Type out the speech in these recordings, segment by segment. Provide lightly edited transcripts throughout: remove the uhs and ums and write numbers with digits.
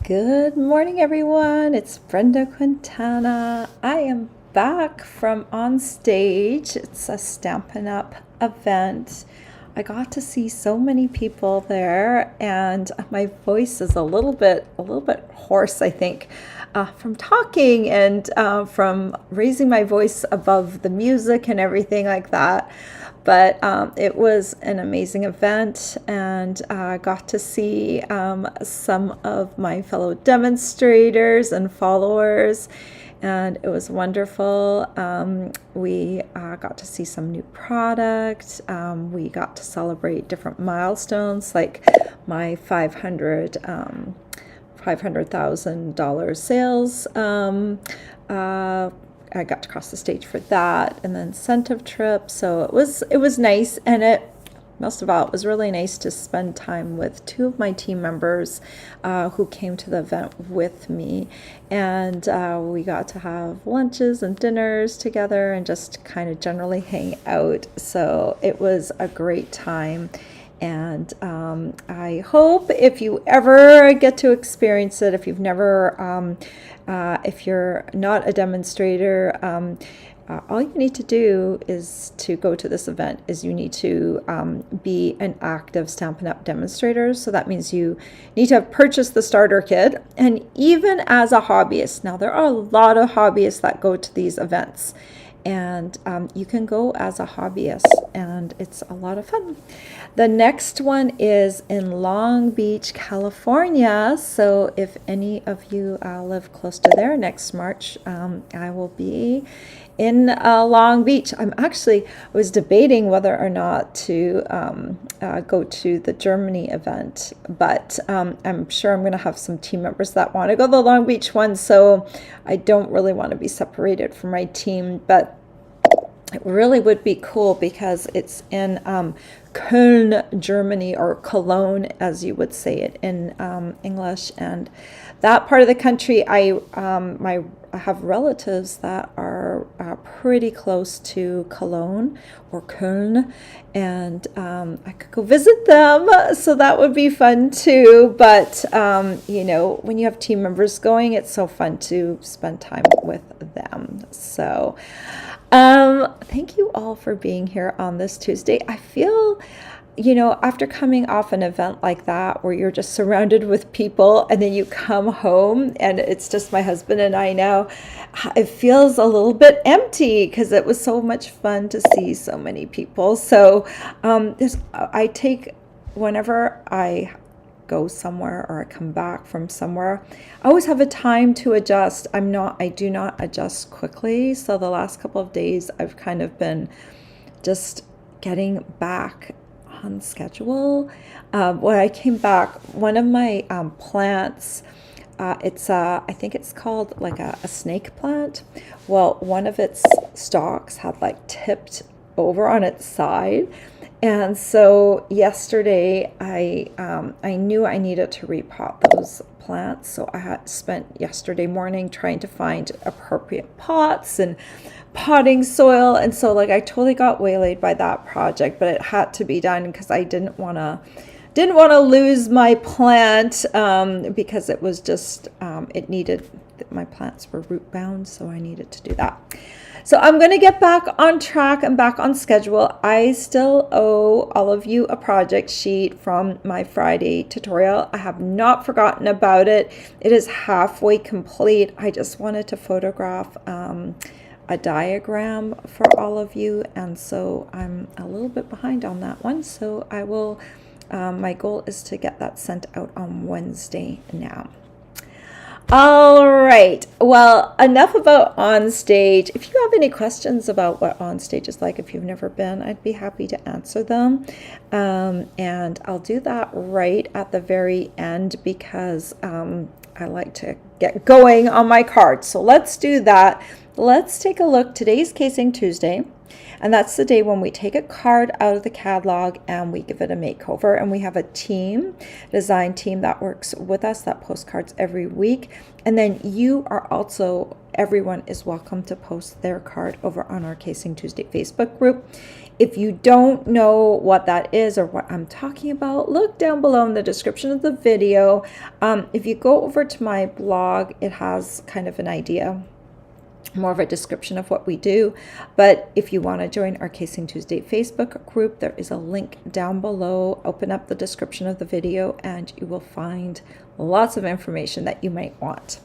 Good morning, everyone. It's Brenda Quintana. I am back from on stage. It's a Stampin' Up event. I got to see so many people there, and my voice is a little bit hoarse, I think, from talking and from raising my voice above the music and everything like that. But it was an amazing event, and I got to see some of my fellow demonstrators and followers, and it was wonderful. We got to see some new product. We got to celebrate different milestones, like my $500,000 sales. I got to cross the stage for that, and then incentive trip. So it was nice, and most of all, it was really nice to spend time with two of my team members who came to the event with me, and we got to have lunches and dinners together and just kind of generally hang out. So it was a great time. And I hope if you ever get to experience it, if you've never, if you're not a demonstrator, all you need to do is to go to this event is you need to be an active Stampin' Up! Demonstrator. So that means you need to have purchased the starter kit. And even as a hobbyist, now there are a lot of hobbyists that go to these events. And you can go as a hobbyist, and it's a lot of fun. The next one is in Long Beach, California. So if any of you live close to there, next March I will be in Long Beach. I was debating whether or not to go to the Germany event, but I'm sure I'm going to have some team members that want to go to the Long Beach one, so I don't really want to be separated from my team, but it really would be cool because it's in Köln, Germany, or Cologne, as you would say it in English. And that part of the country, I have relatives that are pretty close to Cologne or Köln, and I could go visit them, so that would be fun too. But when you have team members going, it's so fun to spend time with them. So thank you all for being here on this Tuesday. I feel, after coming off an event like that where you're just surrounded with people and then you come home and it's just my husband and I now, it feels a little bit empty because it was so much fun to see so many people. So whenever I go somewhere or I come back from somewhere, I always have a time to adjust. I do not adjust quickly. So the last couple of days I've kind of been just getting back on schedule. When I came back, one of my plants, I think it's called like a snake plant. Well, one of its stalks had like tipped over on its side. And so yesterday I knew I needed to repot those plants. So I had spent yesterday morning trying to find appropriate pots and potting soil. And so I totally got waylaid by that project, but it had to be done because I didn't want to lose my plant because it was just my plants were root bound, so I needed to do that. So I'm going to get back on track and back on schedule. I still owe all of you a project sheet from my Friday tutorial. I have not forgotten about it. It is halfway complete. I just wanted to photograph a diagram for all of you, and so I'm a little bit behind on that one. So I will, my goal is to get that sent out on Wednesday now. All right. Well, enough about on stage. If you have any questions about what on stage is like, if you've never been, I'd be happy to answer them. And I'll do that right at the very end because I like to get going on my card. So let's do that. Let's take a look. Today's Casing Tuesday. And that's the day when we take a card out of the catalog and we give it a makeover. And we have a team, design team that works with us that posts cards every week. And then you are also, everyone is welcome to post their card over on our Casing Tuesday Facebook group. If you don't know what that is or what I'm talking about, look down below in the description of the video. If you go over to my blog, it has kind of an idea, more of a description of what we do. But if you want to join our Casing Tuesday Facebook group, there is a link down below. Open up the description of the video and you will find lots of information that you might want.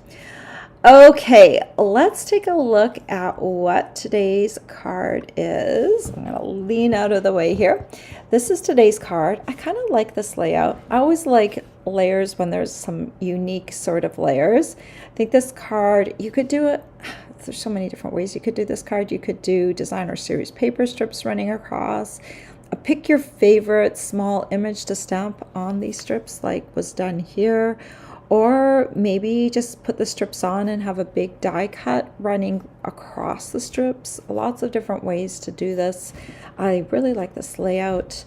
Okay, let's take a look at what today's card is. I'm going to lean out of the way here. This is today's card. I kind of like this layout. I always like layers when there's some unique sort of layers. I think this card, you could do it, there's so many different ways you could do this card. You could do designer series paper strips running across. Pick your favorite small image to stamp on these strips like was done here. Or maybe just put the strips on and have a big die cut running across the strips. Lots of different ways to do this. I really like this layout,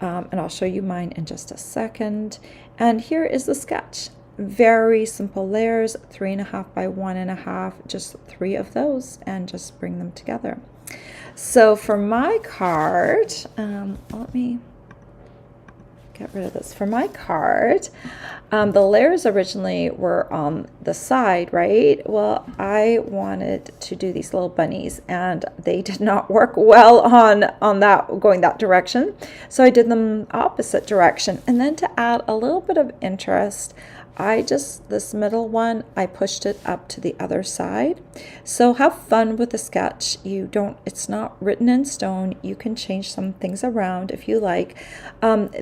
and I'll show you mine in just a second. And here is the sketch. Very simple layers, 3.5 by 1.5, just 3 of those, and just bring them together. So for my card, let me get rid of this. For my card, the layers originally were on the side, right? Well, I wanted to do these little bunnies and they did not work well on that, going that direction. So I did them opposite direction. And then to add a little bit of interest, this middle one, I pushed it up to the other side. So have fun with the sketch. It's not written in stone. You can change some things around if you like.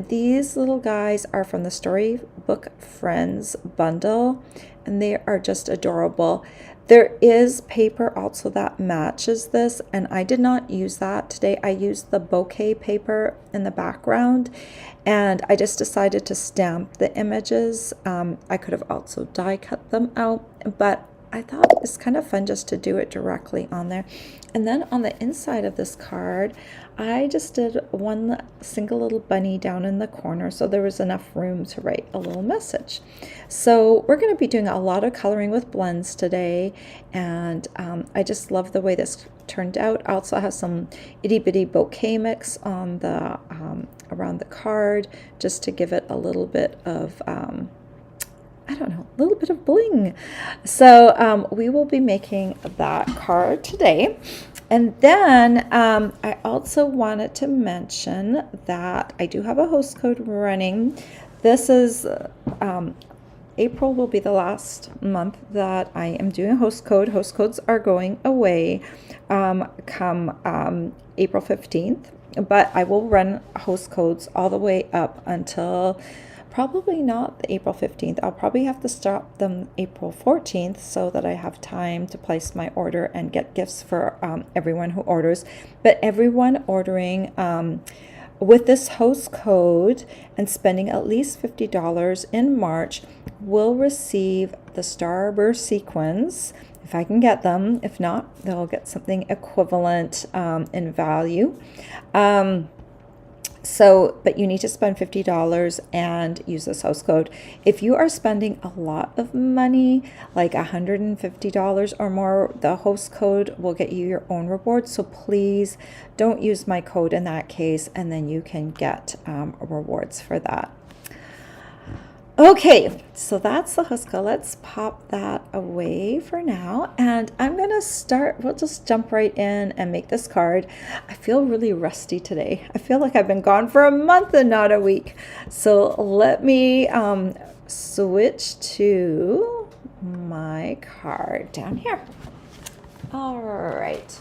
These little guys are from the Storybook Friends bundle, and they are just adorable. There is paper also that matches this, and I did not use that today. I used the bouquet paper in the background, and I just decided to stamp the images. I could have also die cut them out, but I thought it's kind of fun just to do it directly on there. And then on the inside of this card, I just did one single little bunny down in the corner, so there was enough room to write a little message. So we're going to be doing a lot of coloring with blends today, and I just love the way this turned out. I also have some itty bitty bouquet mix on the around the card, just to give it a little bit of I don't know, a little bit of bling. So we will be making that card today. And then I also wanted to mention that I do have a host code running. This is April will be the last month that I am doing a host code. Host codes are going away come April 15th, but I will run host codes all the way up until probably not the April 15th. I'll probably have to start them April 14th so that I have time to place my order and get gifts for everyone who orders. But everyone ordering with this host code and spending at least $50 in March will receive the Starburst sequins, if I can get them. If not, they'll get something equivalent in value. But you need to spend $50 and use this host code. If you are spending a lot of money, like $150 or more, the host code will get you your own reward. So please don't use my code in that case, and then you can get rewards for that. Okay, so that's the host code. Let's pop that away for now. And I'm going to start, we'll just jump right in and make this card. I feel really rusty today. I feel like I've been gone for a month and not a week. So let me switch to my card down here. All right.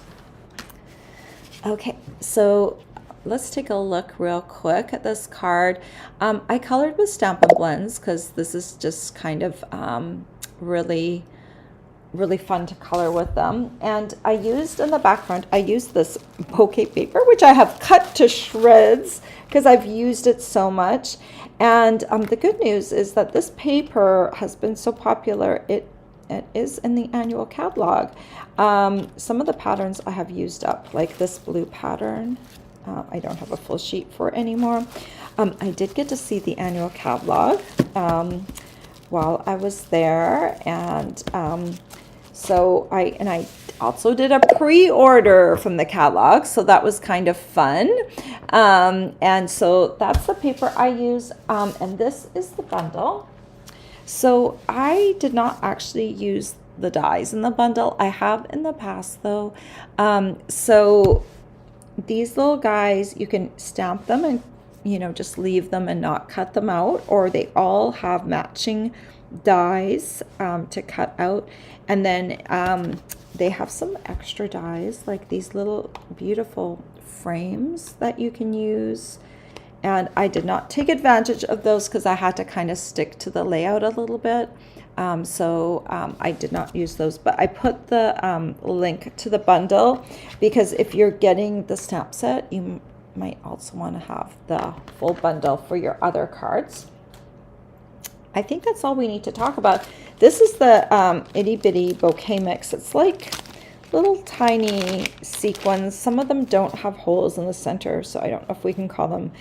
Okay, so let's take a look real quick at this card. I colored with Stampin' Blends because this is just kind of really fun to color with them. And I used in the background, I used this bouquet paper, which I have cut to shreds because I've used it so much. And the good news is that this paper has been so popular, it it is in the annual catalog. Some of the patterns I have used up, like this blue pattern. I don't have a full sheet for it anymore. I did get to see the annual catalog while I was there, and so I also did a pre-order from the catalog, so that was kind of fun. And so that's the paper I use, and this is the bundle. So I did not actually use the dies in the bundle. I have in the past though. So these little guys, you can stamp them and, you know, just leave them and not cut them out, or they all have matching dies to cut out. And then they have some extra dies, like these little beautiful frames that you can use. And I did not take advantage of those because I had to kind of stick to the layout a little bit. So I did not use those, but I put the link to the bundle because if you're getting the stamp set, you might also want to have the full bundle for your other cards. I think that's all we need to talk about. This is the itty bitty bouquet mix. It's like little tiny sequins. Some of them don't have holes in the center, so I don't know if we can call them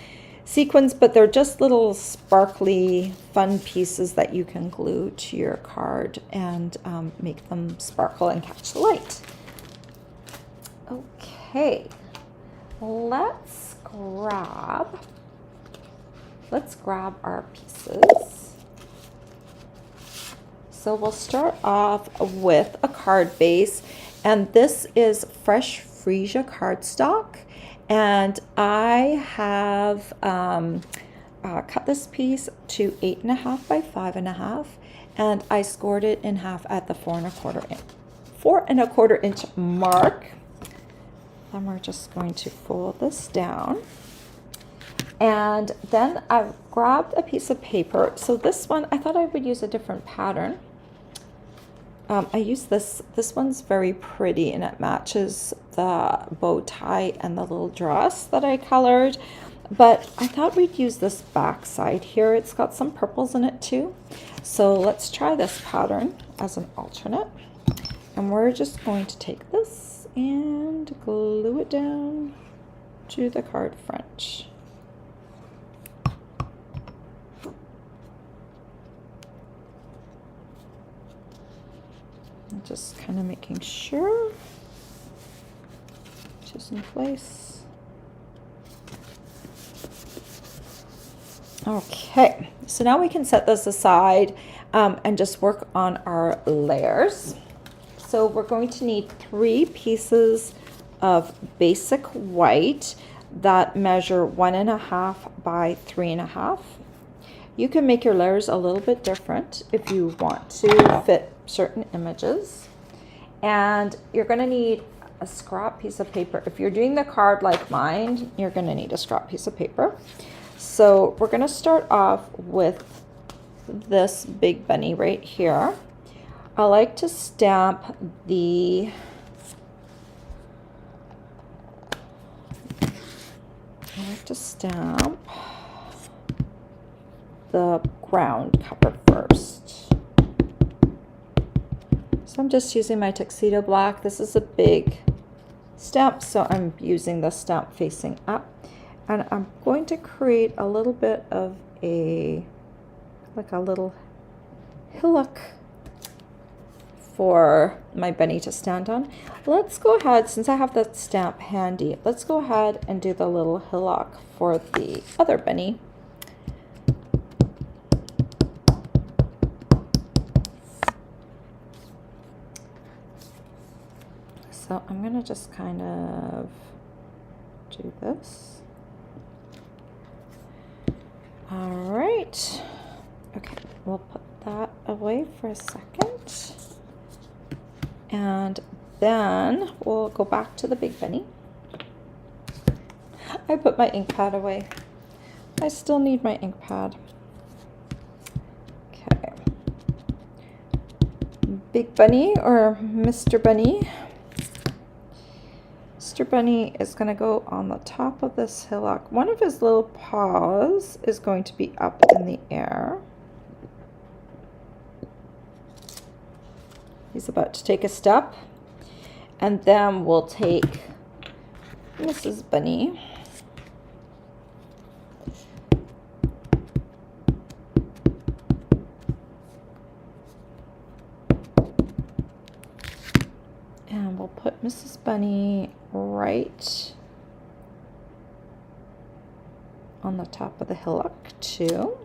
sequins, but they're just little sparkly fun pieces that you can glue to your card and make them sparkle and catch the light. Okay, let's grab our pieces. So we'll start off with a card base, and this is fresh freesia cardstock. And I have cut this piece to 8.5 by 5.5, and I scored it in half at the 4.25 inch mark. Then we're just going to fold this down. And then I've grabbed a piece of paper. So this one, I thought I would use a different pattern. I use this one's very pretty, and it matches the bow tie and the little dress that I colored, but I thought we'd use this back side here. It's got some purples in it too. So let's try this pattern as an alternate, and we're just going to take this and glue it down to the card front. Just kind of making sure it's in place. Okay, so now we can set this aside and just work on our layers. So we're going to need 3 pieces of basic white that measure 1.5 by 3.5. You can make your layers a little bit different if you want to fit certain images. And you're going to need a scrap piece of paper. If you're doing the card like mine, you're going to need a scrap piece of paper. So we're going to start off with this big bunny right here. I like to stamp the ground cover first. So I'm just using my tuxedo black. This is a big stamp, so I'm using the stamp facing up. And I'm going to create a little bit of a little hillock for my bunny to stand on. Let's go ahead, since I have that stamp handy, let's go ahead and do the little hillock for the other bunny. So I'm gonna just kind of do this. All right, okay, we'll put that away for a second. And then we'll go back to the big bunny. I put my ink pad away. I still need my ink pad. Okay. Big bunny, or Mr. Bunny. Mr. Bunny is going to go on the top of this hillock. One of his little paws is going to be up in the air. He's about to take a step. And then we'll take Mrs. Bunny. And we'll put Mrs. Bunny right on the top of the hillock too.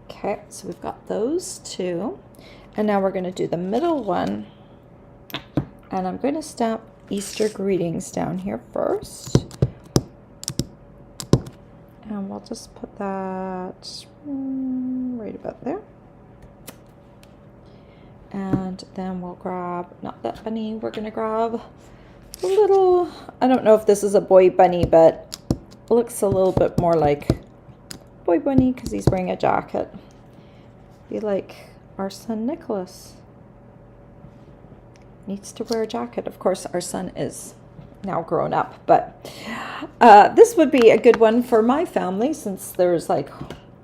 Okay, so we've got those two. And now we're going to do the middle one. And I'm going to stamp Easter greetings down here first. And we'll just put that right about there. And then we'll grab, not that bunny, we're going to grab a little, I don't know if this is a boy bunny, but it looks a little bit more like boy bunny because he's wearing a jacket. Be like our son Nicholas. Needs to wear a jacket. Of course, our son is now grown up, but this would be a good one for my family since there's like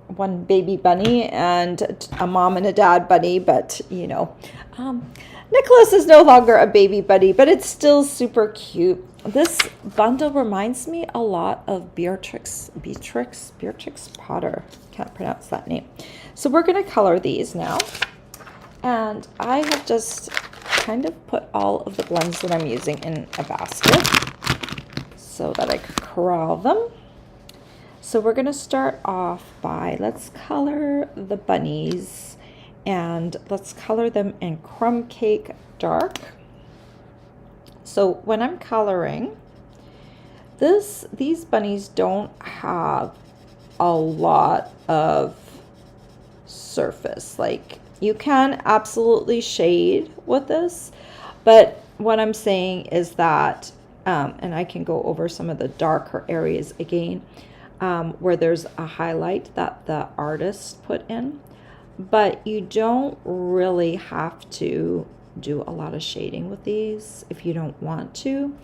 one baby bunny and a mom and a dad bunny, but you know, Nicholas is no longer a baby bunny, but it's still super cute. This bundle reminds me a lot of Beatrix Potter. Can't pronounce that name. So we're going to color these now, and I have just kind of put all of the blends that I'm using in a basket so that I could corral them. So we're going to start off by, let's color the bunnies, and let's color them in Crumb Cake Dark. So when I'm coloring these bunnies don't have a lot of surface. Like, you can absolutely shade with this, but what I'm saying is that, and I can go over some of the darker areas again, where there's a highlight that the artist put in, but you don't really have to do a lot of shading with these if you don't want to,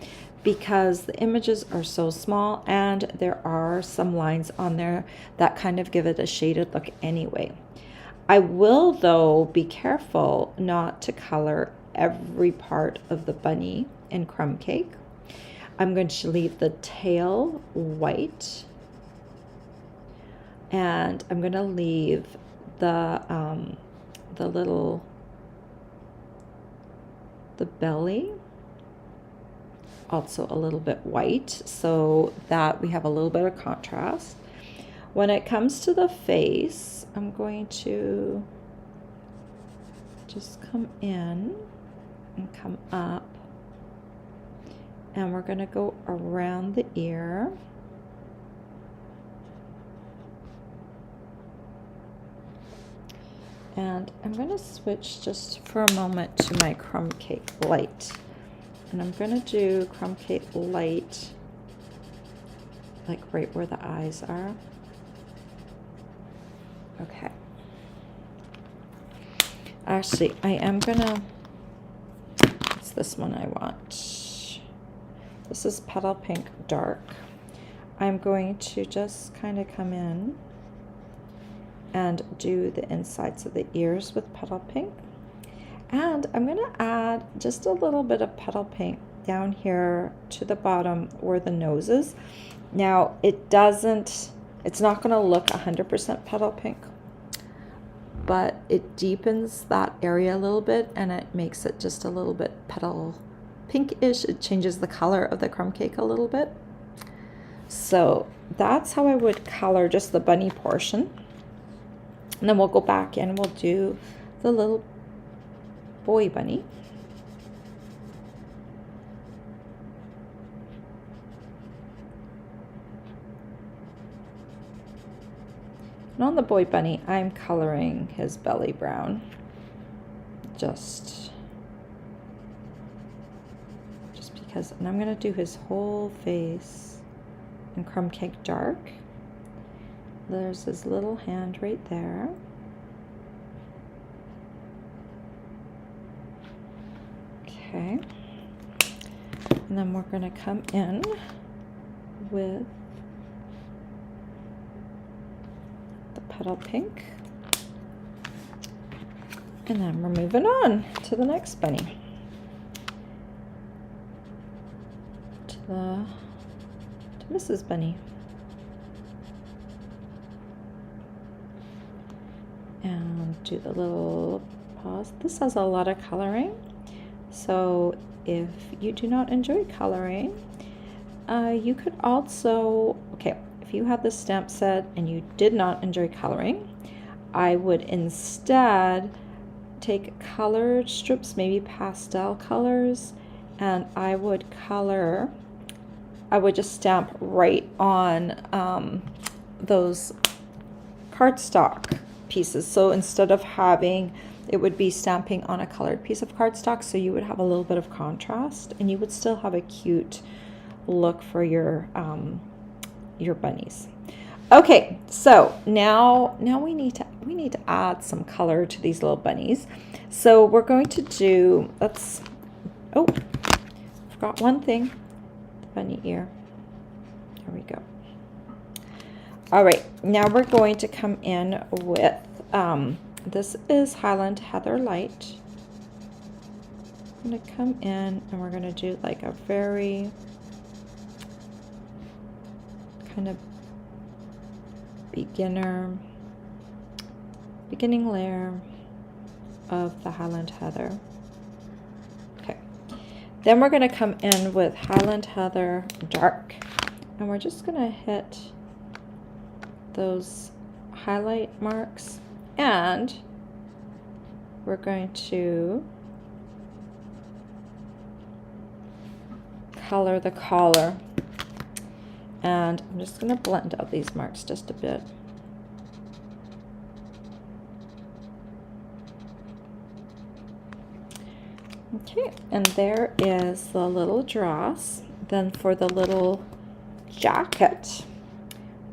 because the images are so small and there are some lines on there that kind of give it a shaded look anyway. I will, though, be careful not to color every part of the bunny in Crumb Cake. I'm going to leave the tail white, and I'm going to leave the belly also a little bit white, so that we have a little bit of contrast. When it comes to the face, I'm going to just come in and come up, and we're going to go around the ear. And I'm going to switch just for a moment to my Crumb Cake Light. And I'm going to do Crumb Cake Light like right where the eyes are. Okay. Actually, I am going to, it's this one I want. This is Petal Pink Dark. I'm going to just kind of come in and do the insides of the ears with Petal Pink. And I'm going to add just a little bit of Petal Pink down here to the bottom where the nose is. Now, it's not going to look 100% Petal Pink, but it deepens that area a little bit and it makes it just a little bit petal pinkish. It changes the color of the crumb cake a little bit. So that's how I would color just the bunny portion. And then we'll go back and we'll do the little boy bunny. And on the boy bunny, I'm coloring his belly brown. Just because, and I'm gonna do his whole face in Crumb Cake Dark. There's his little hand right there. Okay. And then we're going to come in with the Petal Pink. And then we're moving on to the next bunny. To Mrs. Bunny. And do the little paws. This has a lot of coloring. So if you do not enjoy coloring, you could also, okay, if you have the stamp set and you did not enjoy coloring, I would instead take colored strips, maybe pastel colors, and I would just stamp right on those cardstock pieces. So instead of having, it would be stamping on a colored piece of cardstock, so you would have a little bit of contrast and you would still have a cute look for your bunnies. Okay, so now we need to add some color to these little bunnies. So we're going to do, oh, forgot one thing, the bunny ear. There we go. All right, now we're going to come in with, this is Highland Heather Light. I'm going to come in and we're going to do like a very kind of beginning layer of the Highland Heather. Okay, then we're going to come in with Highland Heather Dark, and we're just going to hit those highlight marks, and we're going to color the collar. And I'm just going to blend out these marks just a bit. Okay, and there is the little dress. Then for the little jacket,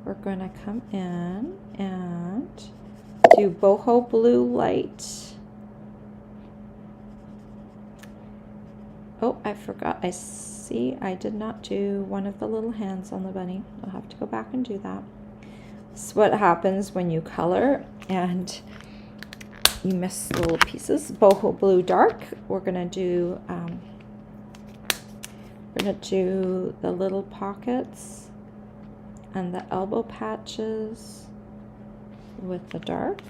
we're going to come in and do boho blue light. Oh, I forgot. I see I did not do one of the little hands on the bunny. I'll have to go back and do that. This is what happens when you color and you miss the little pieces. Boho blue dark. We're gonna do the little pockets and the elbow patches with the dark.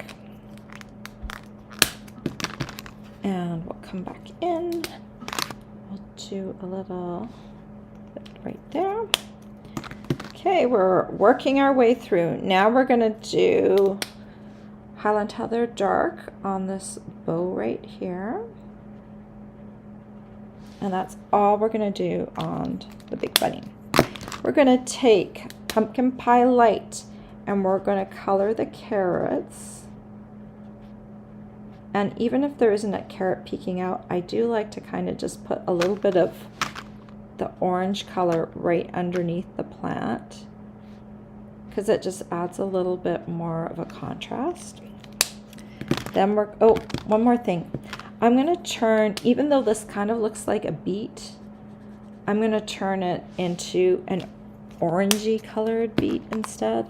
And we'll come back in. We'll do a little bit right there. Okay, we're working our way through. Now we're going to do Highland Heather Dark on this bow right here. And that's all we're going to do on the big bunny. We're going to take Pumpkin Pie Light and we're going to color the carrots. And even if there isn't a carrot peeking out, I do like to kind of just put a little bit of the orange color right underneath the plant, because it just adds a little bit more of a contrast. Then one more thing. I'm going to turn, even though this kind of looks like a beet, I'm going to turn it into an orangey colored beet instead,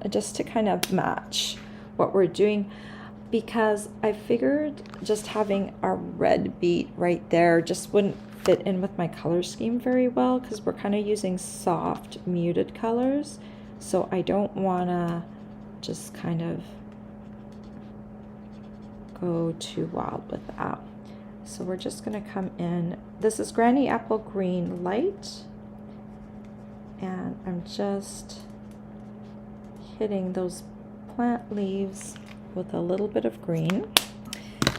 just to kind of match what we're doing. Because I figured just having a red beet right there just wouldn't fit in with my color scheme very well, because we're kind of using soft muted colors, so I don't want to just kind of go too wild with that. So we're just going to come in. This is Granny Apple Green Light, and I'm just hitting those plant leaves with a little bit of green.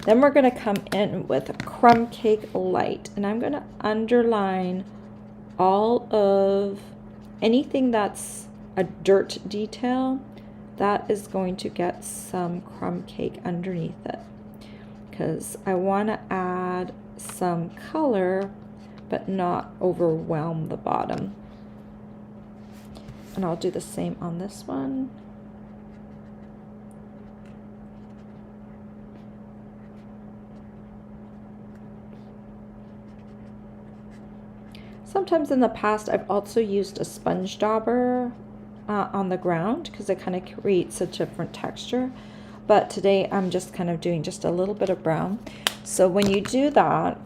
Then we're going to come in with Crumb Cake Light, and I'm going to underline all of anything that's a dirt detail that is going to get some crumb cake underneath it, because I want to add some color but not overwhelm the bottom. And I'll do the same on this one. Sometimes in the past, I've also used a sponge dauber on the ground, because it kind of creates a different texture. but today I'm just kind of doing just a little bit of brown. So when you do that,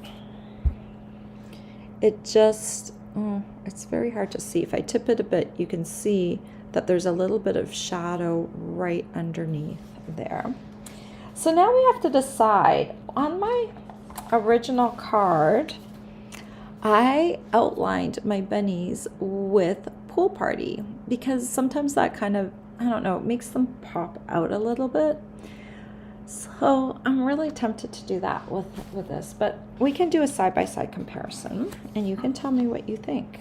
it just, it's very hard to see. If I tip it a bit, you can see that there's a little bit of shadow right underneath there. So now we have to decide. On my original card, I outlined my bunnies with pool party because sometimes that kind of, I don't know, it makes them pop out a little bit. So I'm really tempted to do that with this, but we can do a side-by-side comparison and you can tell me what you think.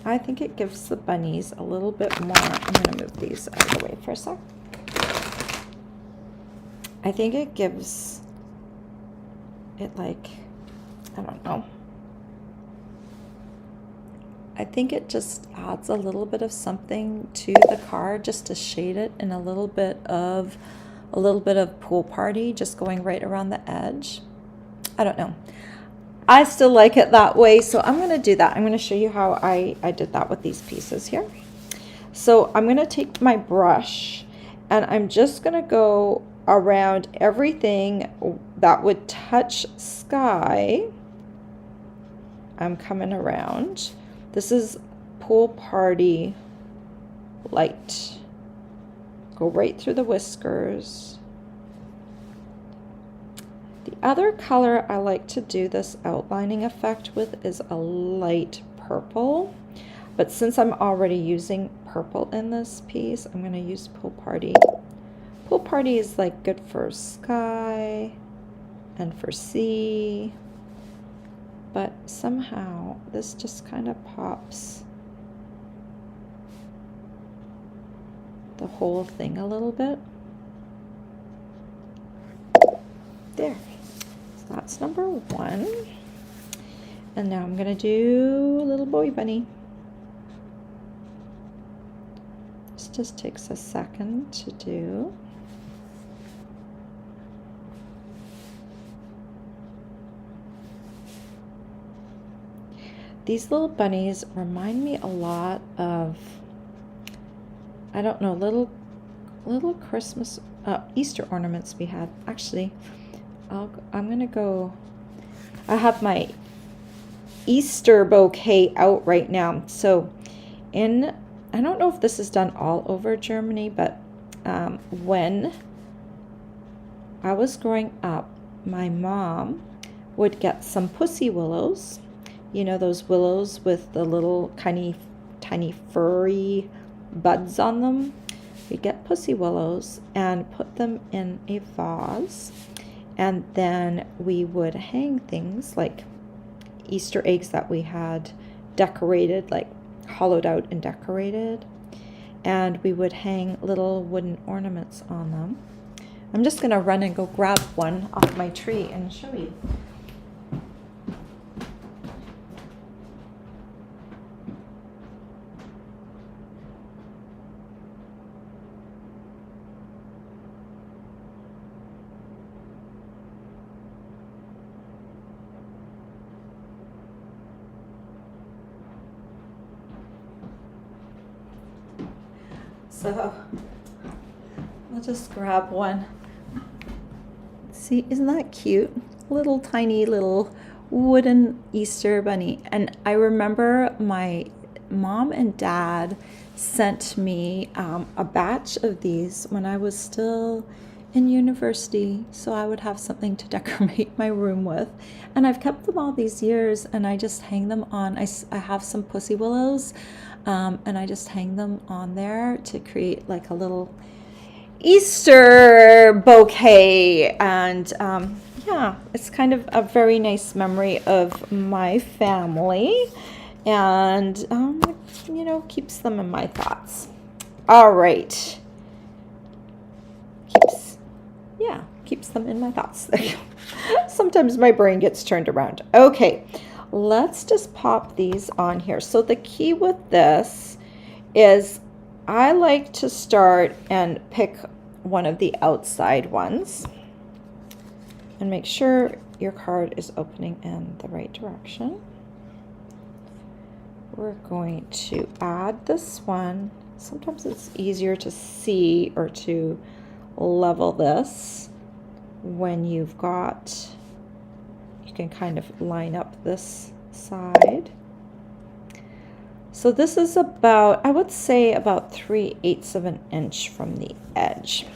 I think it gives the bunnies a little bit more. I'm going to move these out of the way for a sec. I think it gives it like, I don't know. I think it just adds a little bit of something to the card just to shade it in a little bit of pool party just going right around the edge. I don't know. I still like it that way, so I'm going to do that. I'm going to show you how I did that with these pieces here. So I'm going to take my brush and I'm just going to go around everything that would touch sky. I'm coming around. This is pool party light. Go right through the whiskers. The other color I like to do this outlining effect with is a light purple. But since I'm already using purple in this piece, I'm going to use pool party. Pool party is like good for sky and for sea. But somehow this just kind of pops the whole thing a little bit. There. So that's number one. And now I'm going to do a little boy bunny. This just takes a second to do. These little bunnies remind me a lot of, I don't know, little Christmas, Easter ornaments we had. Actually, I'm gonna go, I have my Easter bouquet out right now. So I don't know if this is done all over Germany, but when I was growing up, my mom would get some pussy willows. You know, those willows with the little tiny furry buds on them. We'd get pussy willows and put them in a vase, and then we would hang things like Easter eggs that we had decorated, like hollowed out and decorated, and we would hang little wooden ornaments on them. I'm just going to run and go grab one off my tree and show you. So I'll just grab one. See, isn't that cute? Little tiny little wooden Easter bunny. And I remember my mom and dad sent me a batch of these when I was still in university, so I would have something to decorate my room with. And I've kept them all these years, and I just hang them on. I have some pussy willows, and I just hang them on there to create like a little Easter bouquet. And yeah, it's kind of a very nice memory of my family, and you know, keeps them in my thoughts. All right. Keeps them in my thoughts. Sometimes my brain gets turned around. Okay, let's just pop these on here. So the key with this is I like to start and pick one of the outside ones and make sure your card is opening in the right direction. We're going to add this one. Sometimes it's easier to see or to level this when you've got, you can kind of line up this side. So this is about, I would say about 3/8 of an inch from the edge.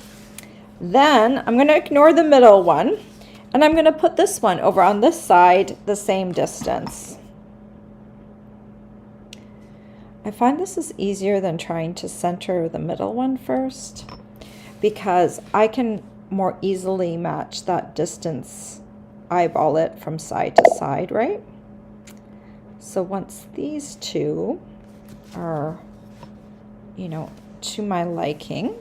Then I'm going to ignore the middle one, and I'm going to put this one over on this side the same distance. I find this is easier than trying to center the middle one first, because I can more easily match that distance, eyeball it from side to side, right? So once these two are, you know, to my liking,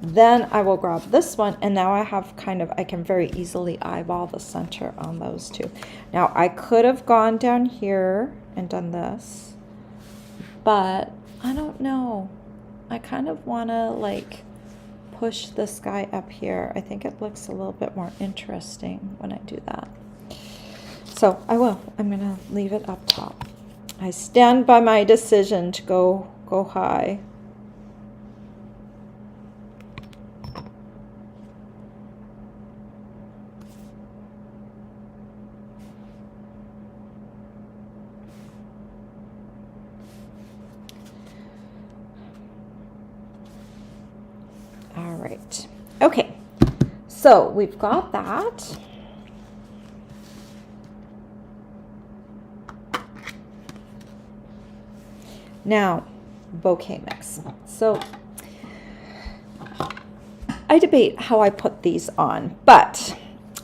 then I will grab this one, and now I have kind of, I can very easily eyeball the center on those two. Now I could have gone down here and done this, but I don't know. I kind of want to like push this guy up here. I think it looks a little bit more interesting when I do that. So I will. I'm going to leave it up top. I stand by my decision to go high. All right. Okay. So we've got that. Now, bouquet mix. So I debate how I put these on, but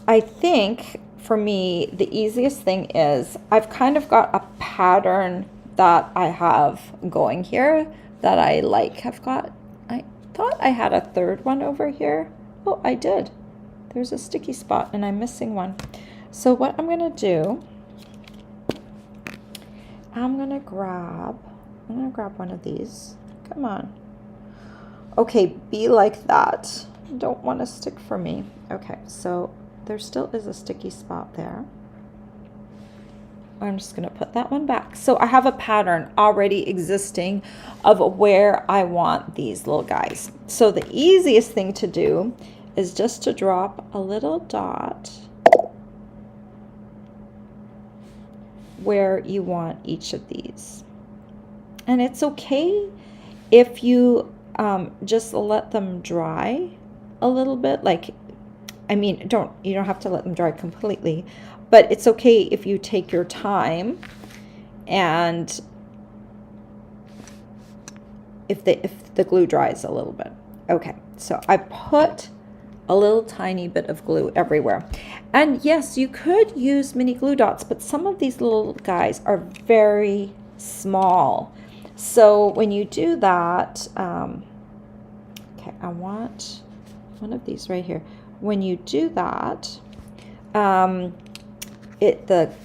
I think for me, the easiest thing is I've kind of got a pattern that I have going here that I like. I thought I had a third one over here. Oh, I did. There's a sticky spot and I'm missing one. So what I'm going to do, I'm going to grab one of these. Come on. Okay, be like that. Don't want to stick for me. Okay, so there still is a sticky spot there. I'm just going to put that one back. So I have a pattern already existing of where I want these little guys. So the easiest thing to do is just to drop a little dot where you want each of these. And it's okay if you just let them dry a little bit. Like, I mean, you don't have to let them dry completely, but it's okay if you take your time and if the glue dries a little bit. Okay, so I put a little tiny bit of glue everywhere. And yes, you could use mini glue dots, but some of these little guys are very small. So when you do that, okay, I want one of these right here. When you do that, the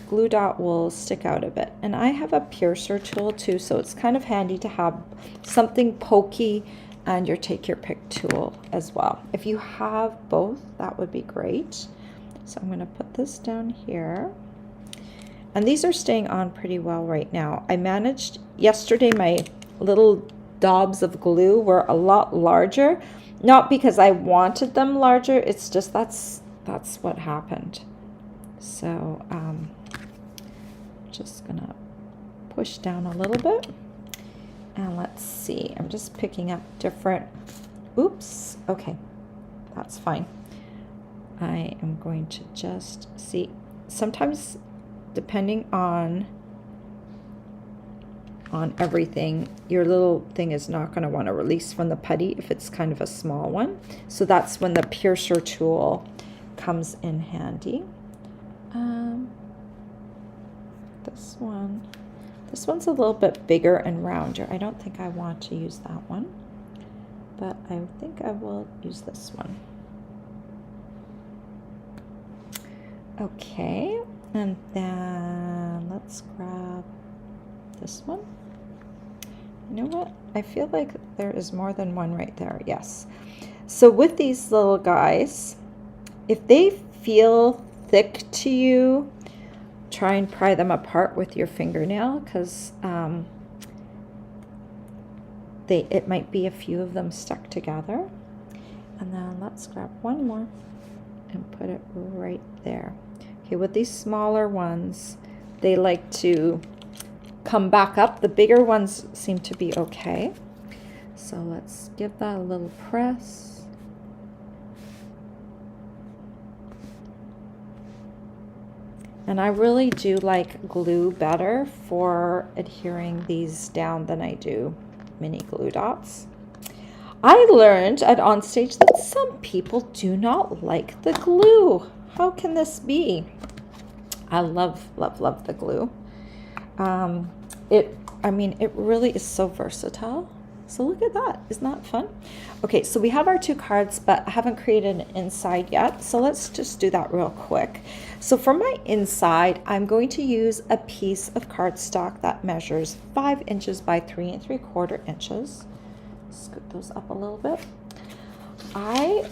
glue dot will stick out a bit. And I have a piercer tool too, so it's kind of handy to have something pokey and your take your pick tool as well. If you have both, that would be great. So I'm going to put this down here. And these are staying on pretty well right now. I managed yesterday, my little daubs of glue were a lot larger. Not because I wanted them larger, it's just that's what happened. So just gonna push down a little bit. And let's see, I'm just picking up different, oops, okay, that's fine. I am going to just see, sometimes depending on everything, your little thing is not going to want to release from the putty if it's kind of a small one. So that's when the piercer tool comes in handy. This one's a little bit bigger and rounder. I don't think I want to use that one, but I think I will use this one. Okay, and then let's grab this one. You know what? I feel like there is more than one right there. Yes. So with these little guys, if they feel thick to you, try and pry them apart with your fingernail, because it might be a few of them stuck together. And then let's grab one more and put it right there. Okay, with these smaller ones, they like to come back up. The bigger ones seem to be okay. So let's give that a little press. And I really do like glue better for adhering these down than I do mini glue dots. I learned at Onstage that some people do not like the glue. How can this be? I love, love, love the glue. I mean, it really is so versatile. So look at that. Isn't that fun? Okay, so we have our 2 cards, but I haven't created an inside yet. So let's just do that real quick. So for my inside, I'm going to use a piece of cardstock that measures 5 inches by 3 3/4 inches. Scoot those up a little bit. I'll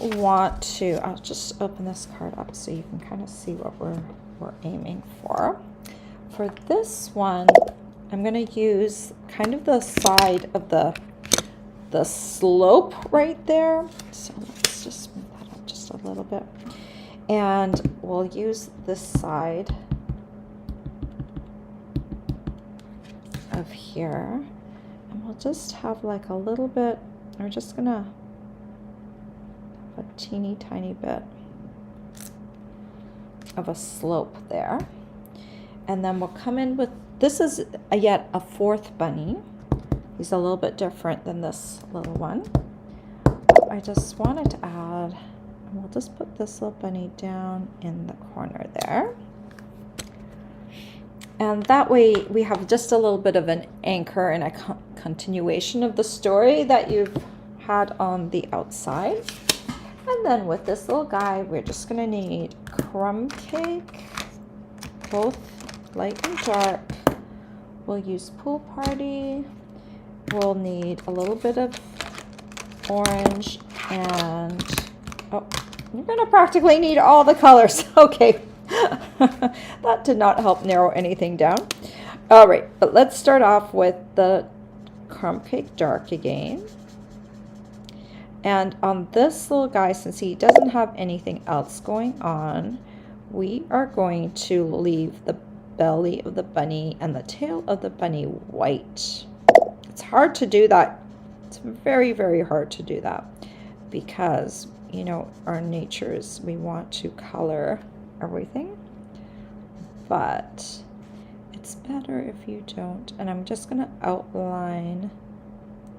just open this card up so you can kind of see what we're aiming for. For this one, I'm going to use kind of the side of the slope right there. So let's just move that up just a little bit. And we'll use this side of here. And we'll just have like a little bit, we're just going to have a teeny tiny bit of a slope there. And then we'll come in with, this is yet a 4th bunny. He's a little bit different than this little one. I just wanted to add, and we'll just put this little bunny down in the corner there. And that way we have just a little bit of an anchor and a continuation of the story that you've had on the outside. And then with this little guy, we're just gonna need crumb cake, both light and dark. We'll use Pool Party. We'll need a little bit of orange and, oh, you're gonna practically need all the colors. Okay, that did not help narrow anything down. All right, but let's start off with the crumb cake dark again. And on this little guy, since he doesn't have anything else going on, we are going to leave the belly of the bunny and the tail of the bunny white. It's hard to do that. It's very, very hard to do that because, you know, our nature is we want to color everything, but it's better if you don't. And I'm just going to outline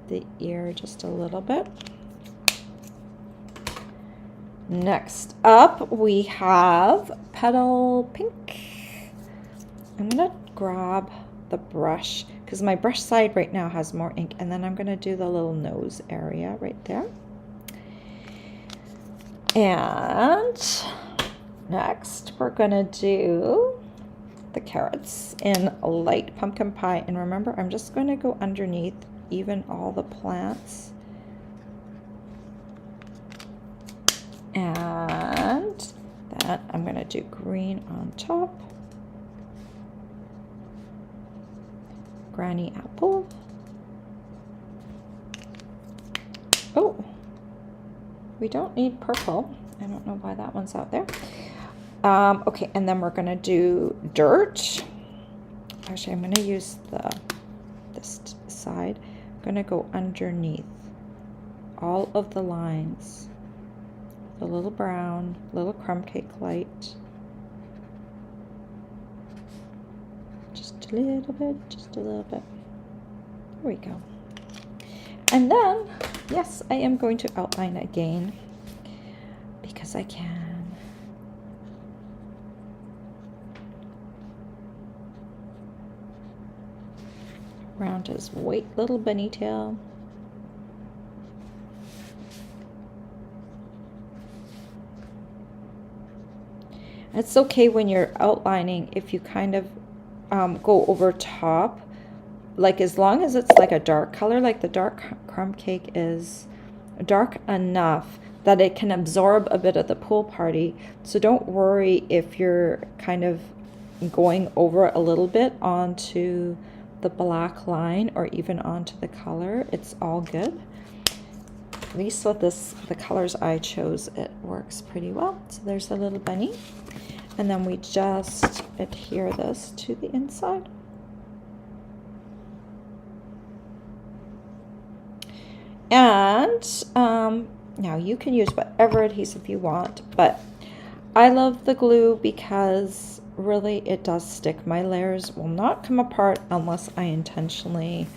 the ear just a little bit. Next up, we have Petal Pink. I'm going to grab the brush because my brush side right now has more ink, and then I'm going to do the little nose area right there. And next we're going to do the carrots in light pumpkin pie. And remember, I'm just going to go underneath even all the plants. And then I'm going to do green on top. Granny apple. Oh, we don't need purple. I don't know why that one's out there. Okay, and then we're going to do dirt. Actually, I'm going to use this side. I'm going to go underneath all of the lines. The little brown, little crumb cake light. Just a little bit, just a little bit. There we go. And then, yes, I am going to outline again because I can. Around his white little bunny tail. It's okay when you're outlining if you kind of go over top, like as long as it's like a dark color, like the dark crumb cake is dark enough that it can absorb a bit of the pool party. So don't worry if you're kind of going over a little bit onto the black line or even onto the color, it's all good. At least with the colors I chose, it works pretty well. So there's a little bunny. And then we just adhere this to the inside. And now you can use whatever adhesive you want, but I love the glue because really it does stick. My layers will not come apart unless I intentionally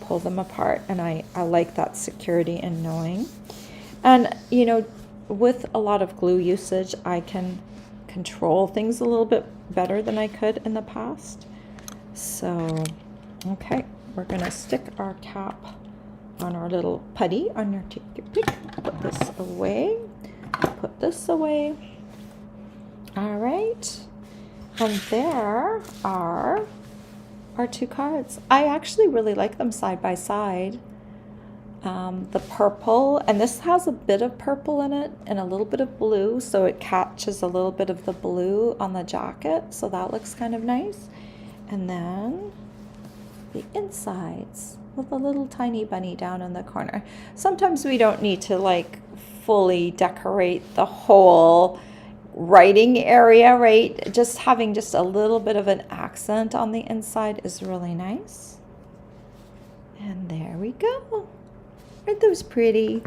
pull them apart, and I like that security in knowing. And you know, with a lot of glue usage, I can control things a little bit better than I could in the past. So okay, we're gonna stick our cap on our little putty on your pick. Put this away, put this away. All right, and there are our two cards. I actually really like them side by side. The purple, and this has a bit of purple in it and a little bit of blue, so it catches a little bit of the blue on the jacket, so that looks kind of nice. And then the insides with a little tiny bunny down in the corner. Sometimes we don't need to like fully decorate the whole writing area, right? Just having just a little bit of an accent on the inside is really nice. And there we go. Aren't those pretty?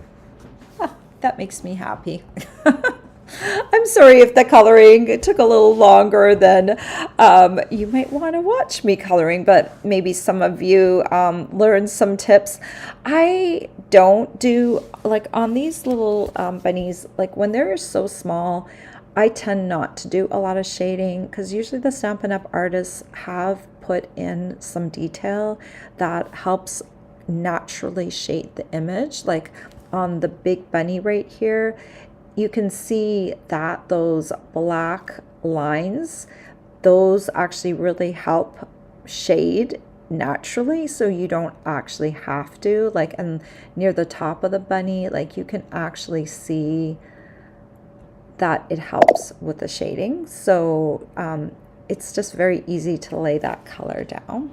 Oh, that makes me happy. I'm sorry if the coloring took a little longer than you might want to watch me coloring, but maybe some of you learned some tips. I don't do, like on these little bunnies, like when they're so small, I tend not to do a lot of shading because usually the Stampin' Up! Artists have put in some detail that helps naturally shade the image. Like on the big bunny right here, you can see that those black lines, those actually really help shade naturally, so you don't actually have to, like, and near the top of the bunny, like you can actually see that it helps with the shading. So it's just very easy to lay that color down.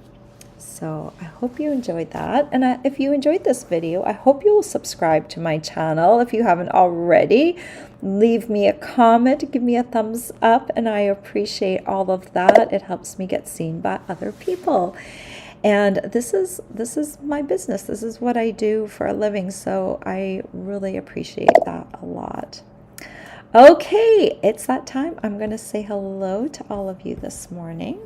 So I hope you enjoyed that. And if you enjoyed this video, I hope you will subscribe to my channel. If you haven't already, leave me a comment, give me a thumbs up, and I appreciate all of that. It helps me get seen by other people. And this is my business. This is what I do for a living. So I really appreciate that a lot. Okay, it's that time. I'm going to say hello to all of you this morning.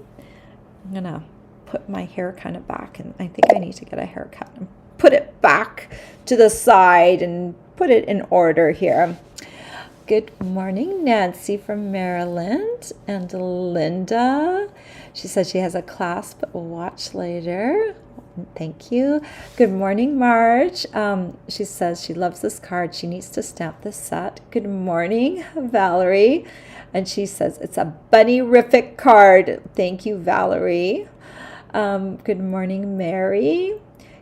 I'm going to put my hair kind of back, and I think I need to get a haircut and put it back to the side and put it in order here. Good morning, Nancy from Maryland, and Linda. She says she has a class but will watch later. Thank you. Good morning, Marge. She says she loves this card. She needs to stamp this set. Good morning, Valerie. And she says it's a bunny-rific card. Thank you, Valerie. Good morning, Mary.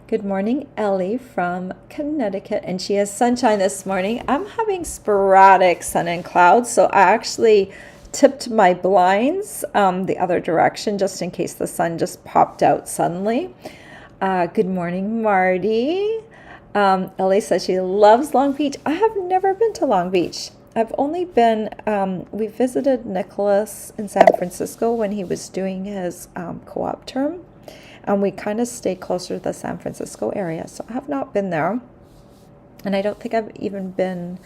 Good morning, Ellie from Connecticut, and she has sunshine this morning. I'm having sporadic sun and clouds, so I actually tipped my blinds the other direction just in case the sun just popped out suddenly. Good morning, Marty. Ellie says she loves Long Beach. I have never been to Long Beach. I've only been, we visited Nicholas in San Francisco when he was doing his co-op term. And we kind of stay closer to the San Francisco area. So I have not been there. And I don't think I've even been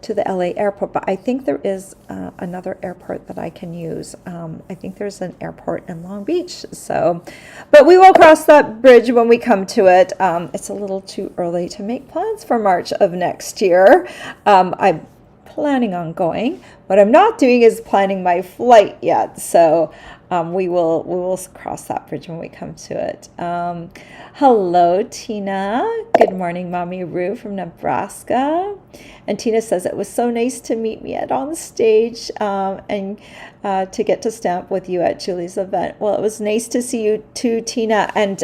to the LA airport. But I think there is another airport that I can use. I think there's an airport in Long Beach. So, but we will cross that bridge when we come to it. It's a little too early to make plans for March of next year. I'm planning on going. What I'm not doing is planning my flight yet. So we will cross that bridge when we come to it. Hello, Tina. Good morning, Mommy Roo from Nebraska. And Tina says it was so nice to meet me on stage and to get to stamp with you at Julie's event. Well, it was nice to see you too, Tina. And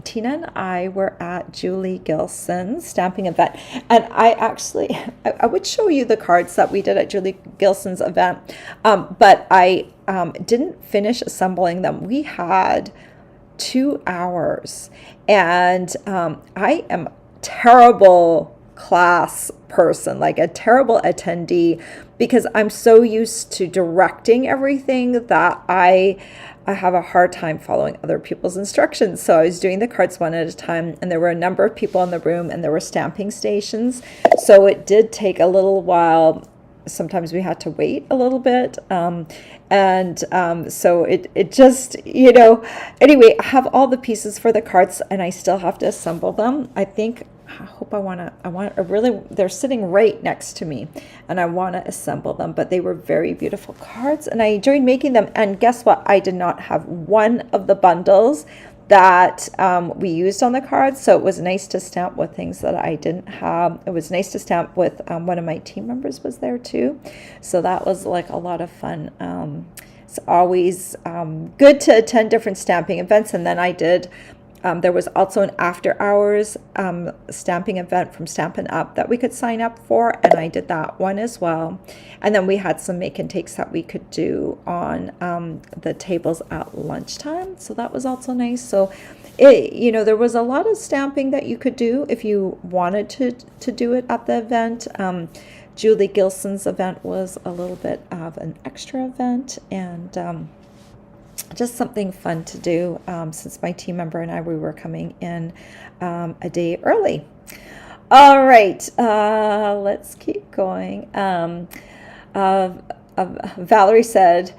Tina and I were at Julie Gilson's stamping event. And I actually, I would show you the cards that we did at Julie Gilson's event, but I didn't finish assembling them. We had 2 hours. And I am terrible class person, like a terrible attendee, because I'm so used to directing everything that I have a hard time following other people's instructions. So I was doing the cards one at a time, and there were a number of people in the room, and there were stamping stations. So it did take a little while. Sometimes we had to wait a little bit. So it just, anyway, I have all the pieces for the cards, and I still have to assemble them. They're sitting right next to me, and I want to assemble them, but they were very beautiful cards, and I enjoyed making them. And guess what? I did not have one of the bundles that we used on the cards, so it was nice to stamp with things that I didn't have. It was nice to stamp with one of my team members was there too, so that was like a lot of fun. It's always good to attend different stamping events, and then I did. There was also an after-hours stamping event from Stampin' Up! That we could sign up for, and I did that one as well. And then we had some make and takes that we could do on the tables at lunchtime, so that was also nice. So, there was a lot of stamping that you could do if you wanted to do it at the event. Julie Gilson's event was a little bit of an extra event, and just something fun to do since my team member and we were coming in a day early. All right, let's keep going. Valerie said,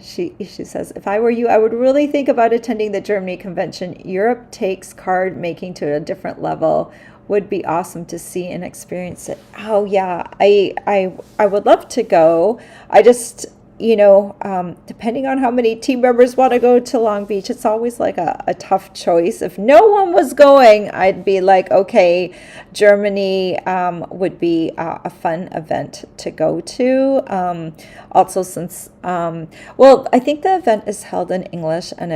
she says, if I were you, I would really think about attending the Germany convention. Europe takes card making to a different level. Would be awesome to see and experience it. Oh yeah, I would love to go. I just, depending on how many team members want to go to Long Beach, it's always like a tough choice. If no one was going, I'd be like, okay, Germany would be a fun event to go to. Also, since, I think the event is held in English, and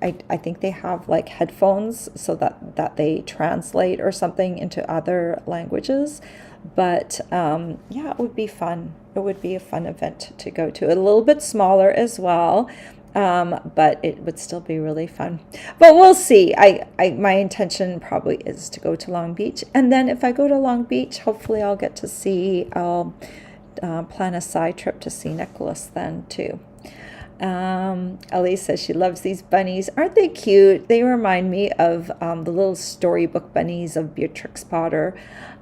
I think they have like headphones so that they translate or something into other languages. But yeah, it would be fun. It would be a fun event to go to. A little bit smaller as well, but it would still be really fun. But we'll see. My intention probably is to go to Long Beach, and then if I go to Long Beach, hopefully I'll get to see. I'll plan a side trip to see Nicholas then too. Ellie says she loves these bunnies. Aren't they cute? They remind me of the little storybook bunnies of Beatrix Potter.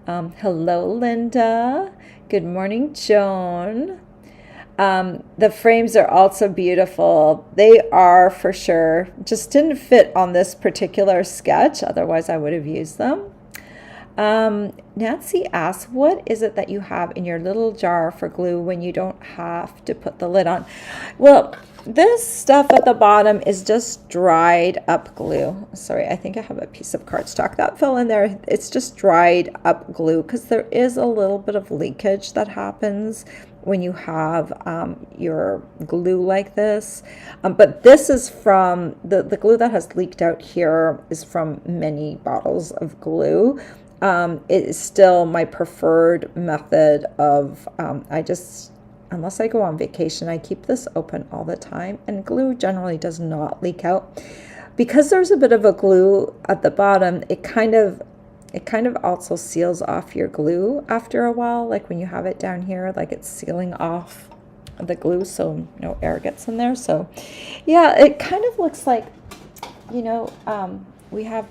Hello, Linda. Good morning, Joan. The frames are also beautiful. They are for sure. Just didn't fit on this particular sketch. Otherwise, I would have used them. Nancy asks, what is it that you have in your little jar for glue when you don't have to put the lid on? Well, this stuff at the bottom is just dried up glue. Sorry, I think I have a piece of cardstock that fell in there. It's just dried up glue because there is a little bit of leakage that happens when you have your glue like this. But this is from, the glue that has leaked out here is from many bottles of glue. It is still my preferred method of, unless I go on vacation, I keep this open all the time, and glue generally does not leak out. Because there's a bit of a glue at the bottom, it kind of also seals off your glue after a while, like when you have it down here, like it's sealing off the glue so no air gets in there. So yeah, it kind of looks like, we have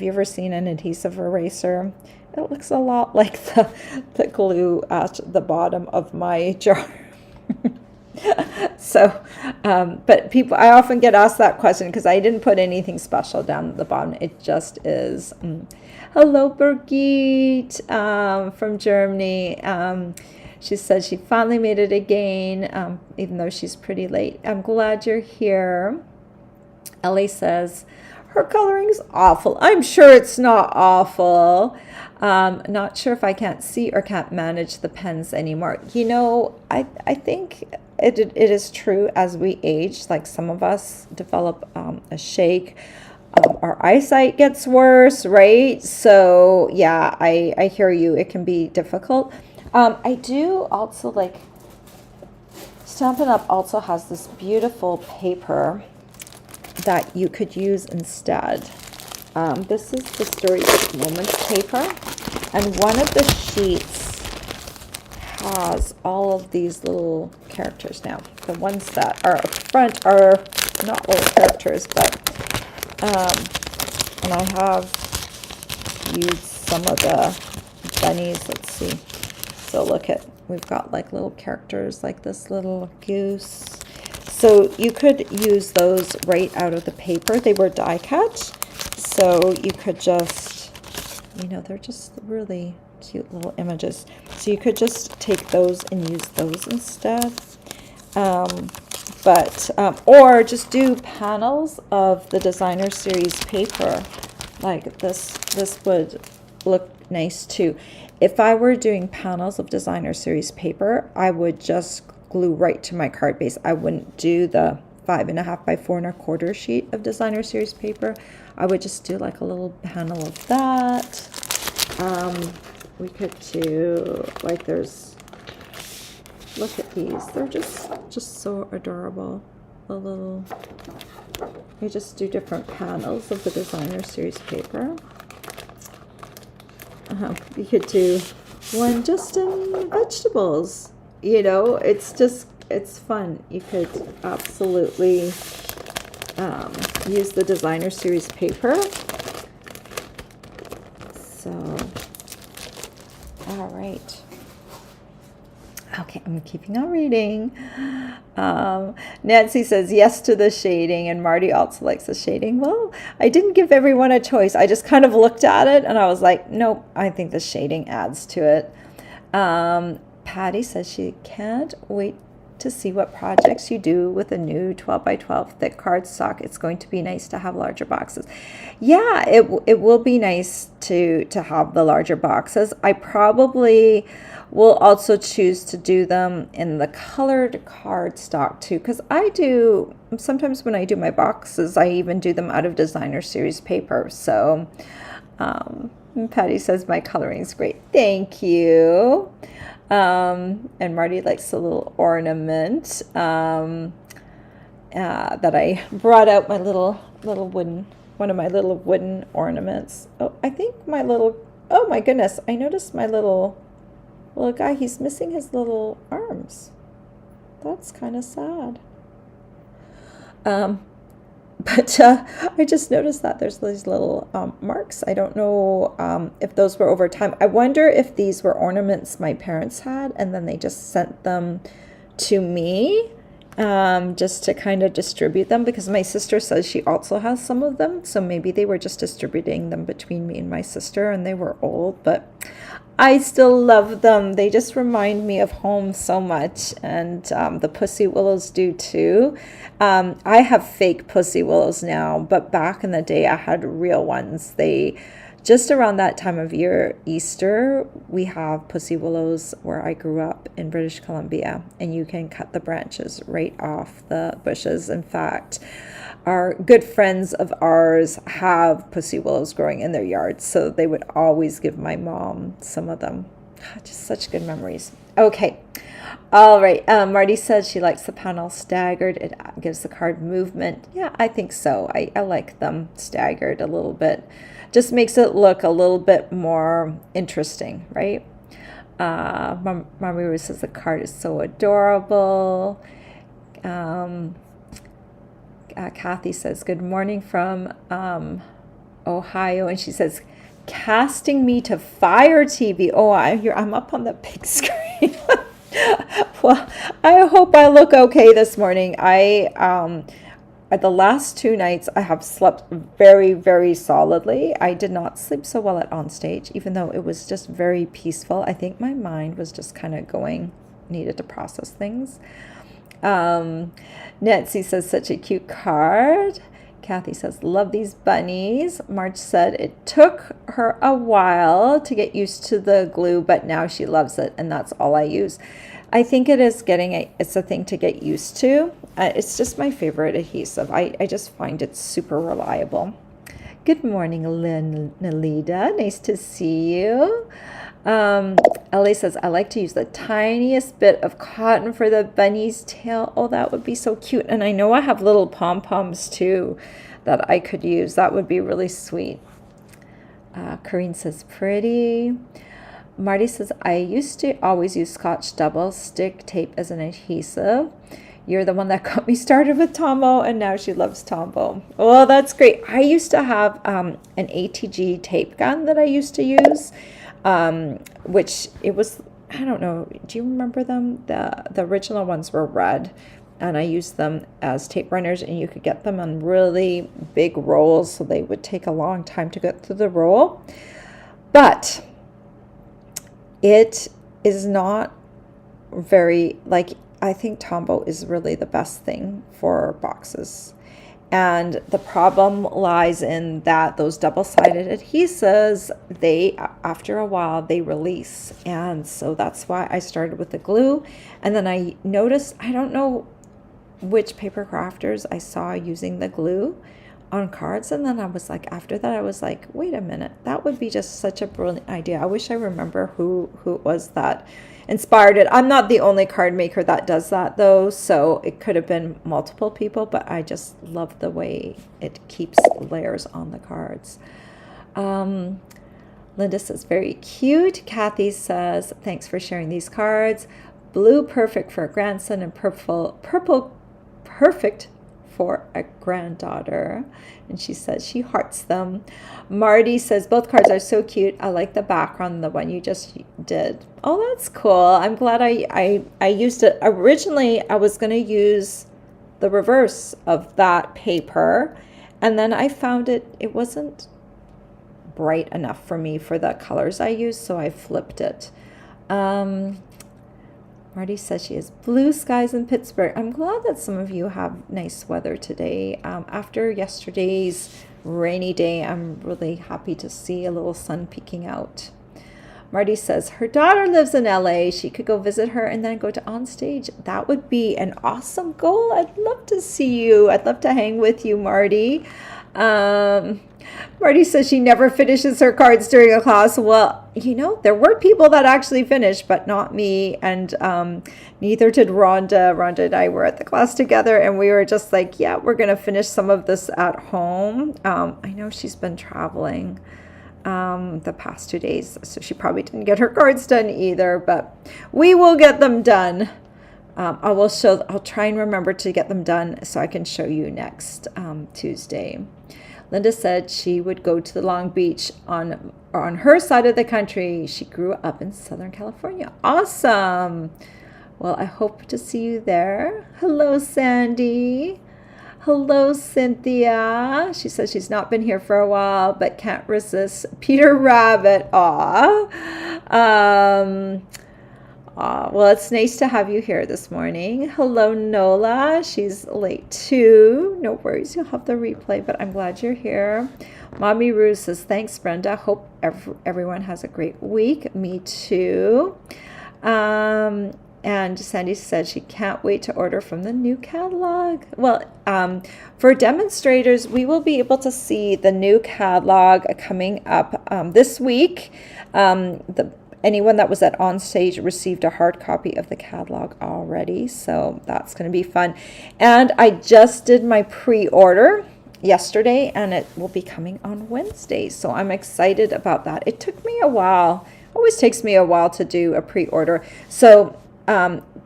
you ever seen an adhesive eraser? It looks a lot like the glue at the bottom of my jar. So, but I often get asked that question because I didn't put anything special down at the bottom. It just is. Hello, Birgit from Germany. She said she finally made it again, even though she's pretty late. I'm glad you're here. Ellie says, her coloring's awful. I'm sure it's not awful. Not sure if I can't see or can't manage the pens anymore. I think it is true as we age, like some of us develop a shake. Our eyesight gets worse, right? So yeah, I hear you. It can be difficult. I do also like Stampin' Up! Also has this beautiful paper that you could use instead. This is the Storybook Moments paper, and one of the sheets has all of these little characters now. The ones that are up front are not little characters, but and I have used some of the bunnies. Let's see. So look at, we've got like little characters like this little goose. So you could use those right out of the paper. They were die cut, so you could just, you know, they're just really cute little images. So you could just take those and use those instead. Or just do panels of the designer series paper. Like this would look nice too. If I were doing panels of designer series paper, I would just glue right to my card base. I wouldn't do the 5.5 by 4.25 sheet of designer series paper. I would just do like a little panel of that. We could do, like, there's, look at these. They're just so adorable. A little, you just do different panels of the designer series paper. You could do one just in vegetables. You know, it's fun. You could absolutely use the designer series paper. So, all right. Okay, I'm keeping on reading. Nancy says yes to the shading, and Marty also likes the shading. Well, I didn't give everyone a choice. I just kind of looked at it, and I was like, nope, I think the shading adds to it. Patty says she can't wait to see what projects you do with a new 12 by 12 thick cardstock. It's going to be nice to have larger boxes. Yeah, it will be nice to have the larger boxes. I probably will also choose to do them in the colored cardstock too, because I do, sometimes when I do my boxes, I even do them out of designer series paper. So Patty says my coloring is great. Thank you. And Marty likes a little ornament that I brought out, my little wooden, one of my little wooden ornaments. Oh, I think my little, oh my goodness, I noticed my little guy, he's missing his little arms. That's kind of sad. But I just noticed that there's these little marks. I don't know if those were over time. I wonder if these were ornaments my parents had and then they just sent them to me just to kind of distribute them, because my sister says she also has some of them. So maybe they were just distributing them between me and my sister, and they were old, but I still love them. They just remind me of home so much, and the Pussy Willows do too. I have fake Pussy Willows now, but back in the day I had real ones. They, just around that time of year, Easter, we have Pussy Willows where I grew up in British Columbia, and you can cut the branches right off the bushes. In fact, our good friends of ours have Pussy Willows growing in their yards, so they would always give my mom some of them. Just such good memories. Okay. All right. Marty says she likes the panel staggered. It gives the card movement. Yeah, I think so. I like them staggered a little bit. Just makes it look a little bit more interesting, right? Mommy Ruth says the card is so adorable. Kathy says, good morning from Ohio. And she says, casting me to Fire TV. Oh, I'm up on the big screen. Well, I hope I look okay this morning. At the last 2 nights, I have slept very, very solidly. I did not sleep so well at Onstage, even though it was just very peaceful. I think my mind was just kind of needed to process things. Nancy says, such a cute card. Kathy says, love these bunnies. March said it took her a while to get used to the glue, but now she loves it, and that's all I use. I think it is it's a thing to get used to. It's just my favorite adhesive. I just find it super reliable. Good morning, Nalida. Nice to see you. Ellie says, I like to use the tiniest bit of cotton for the bunny's tail. Oh, that would be so cute. And I know I have little pom-poms too that I could use. That would be really sweet. Corrine says, pretty. Marty says, I used to always use Scotch double stick tape as an adhesive. You're the one that got me started with Tombow, and now she loves Tombow. Well, that's great. I used to have an ATG tape gun that I used to use, which it was, I don't know, do you remember them? The original ones were red, and I used them as tape runners, and you could get them on really big rolls, so they would take a long time to get through the roll. But it is not very, like, I think Tombow is really the best thing for boxes. And the problem lies in that those double-sided adhesives, they, after a while, they release. And so that's why I started with the glue. And then I noticed, I don't know which paper crafters I saw using the glue on cards, and then I was like, after that I was like, wait a minute, that would be just such a brilliant idea. I wish I remember who it was that inspired it. I'm not the only card maker that does that though, so it could have been multiple people, but I just love the way it keeps layers on the cards. Linda says, very cute. Kathy says, thanks for sharing these cards. Blue perfect for a grandson, and purple perfect for a granddaughter. And she says she hearts them. Marty says, both cards are so cute. I like the background, the one you just did. Oh, that's cool. I'm glad I used it. Originally, I was going to use the reverse of that paper, and then I found it wasn't bright enough for me for the colors I used, so I flipped it. Marty says she has blue skies in Pittsburgh. I'm glad that some of you have nice weather today. After yesterday's rainy day, I'm really happy to see a little sun peeking out. Marty says her daughter lives in LA. She could go visit her and then go to On Stage. That would be an awesome goal. I'd love to see you. I'd love to hang with you, Marty. Marty says she never finishes her cards during a class. Well, you know, there were people that actually finished, but not me, and neither did Rhonda. Rhonda and I were at the class together, and we were just like, yeah, we're going to finish some of this at home. I know she's been traveling the past 2 days, so she probably didn't get her cards done either, but we will get them done. I'll try and remember to get them done so I can show you next Tuesday. Linda said she would go to the Long Beach on her side of the country. She grew up in Southern California. Awesome. Well, I hope to see you there. Hello, Sandy. Hello, Cynthia. She says she's not been here for a while, but can't resist Peter Rabbit. Aw. Well, it's nice to have you here this morning. Hello, Nola. She's late too. No worries, you'll have the replay, but I'm glad you're here. Mommy Rue says, thanks, Brenda. Hope everyone has a great week. Me too. And Sandy said she can't wait to order from the new catalog. Well, for demonstrators, we will be able to see the new catalog coming up this week. Anyone that was at On Stage received a hard copy of the catalog already, so that's going to be fun. And I just did my pre-order yesterday, and it will be coming on Wednesday, so I'm excited about that. It took me a while. Always takes me a while to do a pre-order. So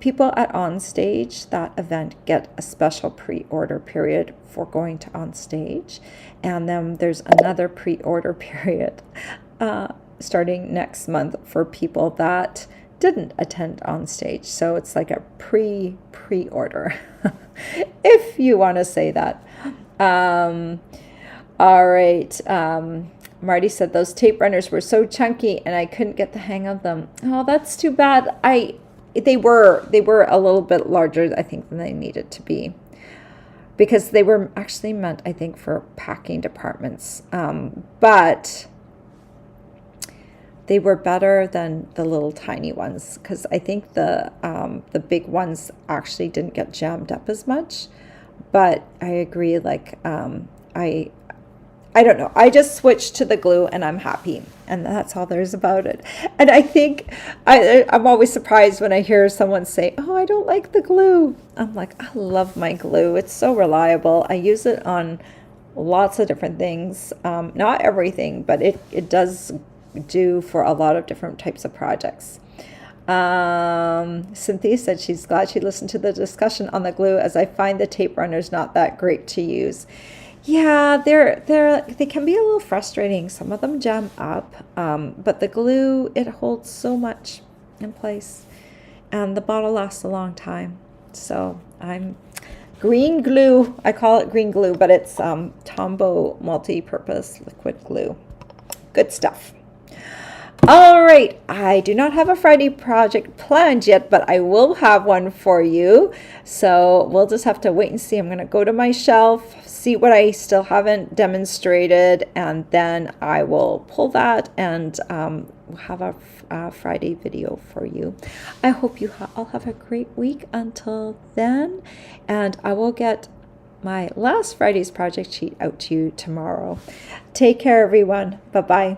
people at On Stage, that event, get a special pre-order period for going to On Stage, and then there's another pre-order period starting next month for people that didn't attend On Stage. So it's like a pre-order, if you want to say that. All right. Marty said those tape runners were so chunky and I couldn't get the hang of them. Oh, that's too bad. They were a little bit larger, I think, than they needed to be, because they were actually meant, I think, for packing departments. But they were better than the little tiny ones, because I think the big ones actually didn't get jammed up as much. But I agree, like I I don't know. I just switched to the glue and I'm happy. And that's all there's about it. And I think I'm always surprised when I hear someone say, oh, I don't like the glue. I'm like, I love my glue. It's so reliable. I use it on lots of different things. Not everything, but it does do for a lot of different types of projects. Cynthia said she's glad she listened to the discussion on the glue, as I find the tape runners not that great to use. Yeah, they can be a little frustrating. Some of them jam up, but the glue, it holds so much in place, and the bottle lasts a long time. So I'm green glue. I call it green glue, but it's Tombow multi-purpose liquid glue. Good stuff. All right, I do not have a Friday project planned yet, but I will have one for you. So we'll just have to wait and see. I'm going to go to my shelf, see what I still haven't demonstrated, and then I will pull that and have a Friday video for you. I hope you all have a great week until then, and I will get my last Friday's project sheet out to you tomorrow. Take care, everyone. Bye-bye.